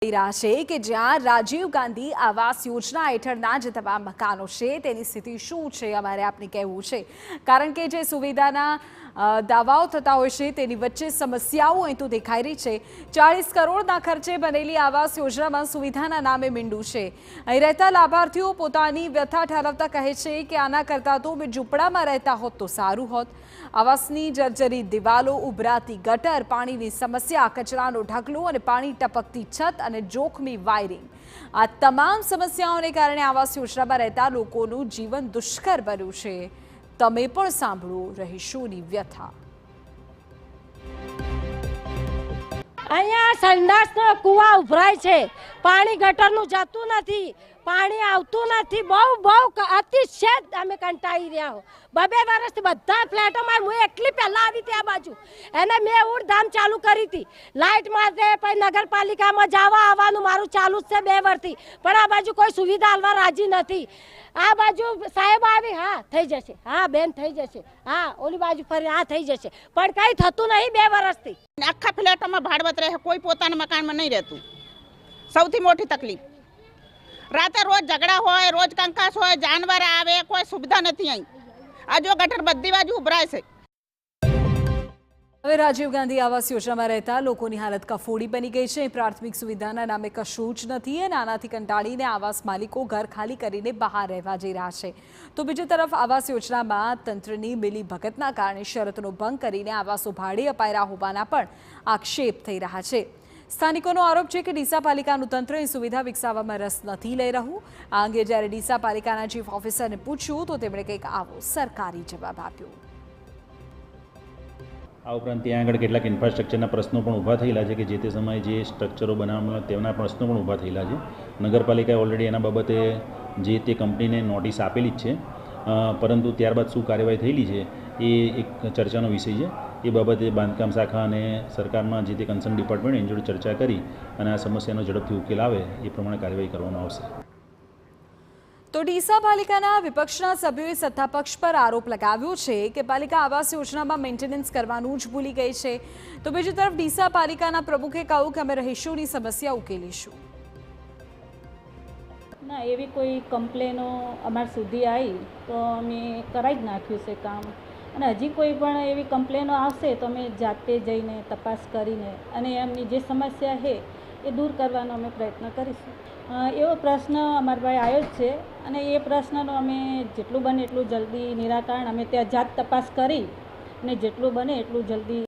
રહ્યા છે કે જ્યાં રાજીવ ગાંધી આવાસ યોજના હેઠળના જે તમામ મકાનો છે તેની સ્થિતિ શું છે અમારે આપને કહેવું છે કારણ કે જે સુવિધાના દાવાઓ થતા હોય છે તેની વચ્ચે સમસ્યાઓ અહીં તો દેખાઈ રહી છે 40 કરોડના ખર્ચે બનેલી આવાસ યોજનામાં સુવિધાના નામે મીંડું છે। અહીં રહેતા લાભાર્થીઓ પોતાની વ્યથા ઠાલવતા કહે છે કે આના કરતાં તો અમે ઝૂંપડામાં રહેતા હોત તો સારું હોત। આવાસની જર્જરી દિવાલો, ઉભરાતી ગટર, પાણીની સમસ્યા, કચરાનો ઢગલો અને પાણી ટપકતી છત અને જોખમી વાયરિંગ, આ તમામ સમસ્યાઓને કારણે આવાસ યોજનામાં રહેતા લોકોનું જીવન દુષ્કર બન્યું છે। તમે પણ સાંભળો રહીશોની વ્યથા। અહીંયા સંડાસનો કુવા ઉભરાય છે, પાણી ગટરનું જતું નથી, પાણી આવતું નથી, બહુ અતિશય અમે કંટાળી રહ્યા હો। 2 વર્ષથી બધા ફ્લેટોમાં હું એકલી પહેલા આવી ત્યાં બાજુ એને મેં ઉડધામ ચાલુ કરી હતી, લાઇટ માટે પછી નગરપાલિકામાં જવા આવવાનું મારું ચાલુ જ છે 2 વર્ષથી, પણ આ બાજુ કોઈ સુવિધા હાલવા રાજી નથી। આ બાજુ સાહેબ આવી, હા થઈ જશે, હા બેન થઈ જશે, હા ઓલી બાજુ ફરી હા થઈ જશે, પણ કંઈ થતું નહીં 2 વર્ષથી। આખા ફ્લેટોમાં ભાડવત રહે, કોઈ પોતાના મકાનમાં નહીં રહેતું, સૌથી મોટી તકલીફ। રાતે રોજ ઝઘડા હોય, રોજ કંકાસ હોય, જાનવર આવે, કોઈ સુવિધા નથી અહીં। આ જો ગટર બધી બાજુ ઉભરાય છે। હવે રાજીવ ગાંધી આવાસ યોજનામાં રહેતા લોકોની હાલત કફોડી બની ગઈ છે। પ્રાથમિક સુવિધાના નામે કશું જ નથી અને આનાથી કંટાળીને આવાસ માલિકો ઘર ખાલી કરીને બહાર રહેવા જઈ રહ્યા છે। તો બીજી તરફ આવાસ યોજનામાં તંત્રની મિલીભગતના કારણે શરતનો ભંગ કરીને આવાસો ભાડે અપાયા હોવાના પણ આક્ષેપ થઈ રહ્યા છે। સ્થાનિકોનો આરોપ છે કે ડીસા પાલિકાનું તંત્ર એ સુવિધા વિકસાવવામાં રસ નથી લઈ રહ્યું। આ અંગે જ્યારે ડીસા પાલિકાના ચીફ ઓફિસરને પૂછ્યું તો તેમણે કંઈક આવો સરકારી જવાબ આપ્યો। આ ઉપરાંત ત્યાં આગળ કેટલાક ઇન્ફ્રાસ્ટ્રક્ચરના પ્રશ્નો પણ ઊભા થયેલા છે કે જે તે સમયે જે સ્ટ્રક્ચરો બનાવવામાં તેના પ્રશ્નો પણ ઊભા થયેલા છે। નગરપાલિકાએ ઓલરેડી એના બાબતે જે તે કંપનીને નોટિસ આપેલી જ છે, પરંતુ ત્યારબાદ શું કાર્યવાહી થયેલી છે એ એક ચર્ચાનો વિષય છે। એ બાબતે બાંધકામ શાખા અને સરકારમાં જે તે કન્સર્ન ડિપાર્ટમેન્ટ એની જોડે ચર્ચા કરી અને આ સમસ્યાનો ઝડપથી ઉકેલ આવે એ પ્રમાણે કાર્યવાહી કરવામાં આવશે। તો ડીસા પાલિકાના વિપક્ષના સભ્યોએ સત્તાપક્ષ પર આરોપ લગાવ્યો છે કે પાલિકા આવાસ યોજનામાં મેન્ટેનન્સ કરવાનું જ ભૂલી ગઈ છે। તો બીજી તરફ ડીસા પાલિકાના પ્રમુખે કહ્યું કે અમે રહીશોની સમસ્યા ઉકેલીશું। ના, એવી કોઈ કમ્પ્લેનો અમાર સુધી આવી તો અમે કરાવી જ નાખ્યું છે કામ, અને હજી કોઈ પણ એવી કમ્પ્લેનો આવશે તો અમે જાતે જઈને તપાસ કરીને અને એમની જે સમસ્યા છે એ દૂર કરવાનો અમે પ્રયત્ન કરીશું। એવો પ્રશ્ન અમારા ભાઈ આવ્યો જ છે અને એ પ્રશ્નનો અમે જેટલું બને એટલું જલ્દી નિરાકરણ અમે ત્યાં જાત તપાસ કરી અને જેટલું બને એટલું જલ્દી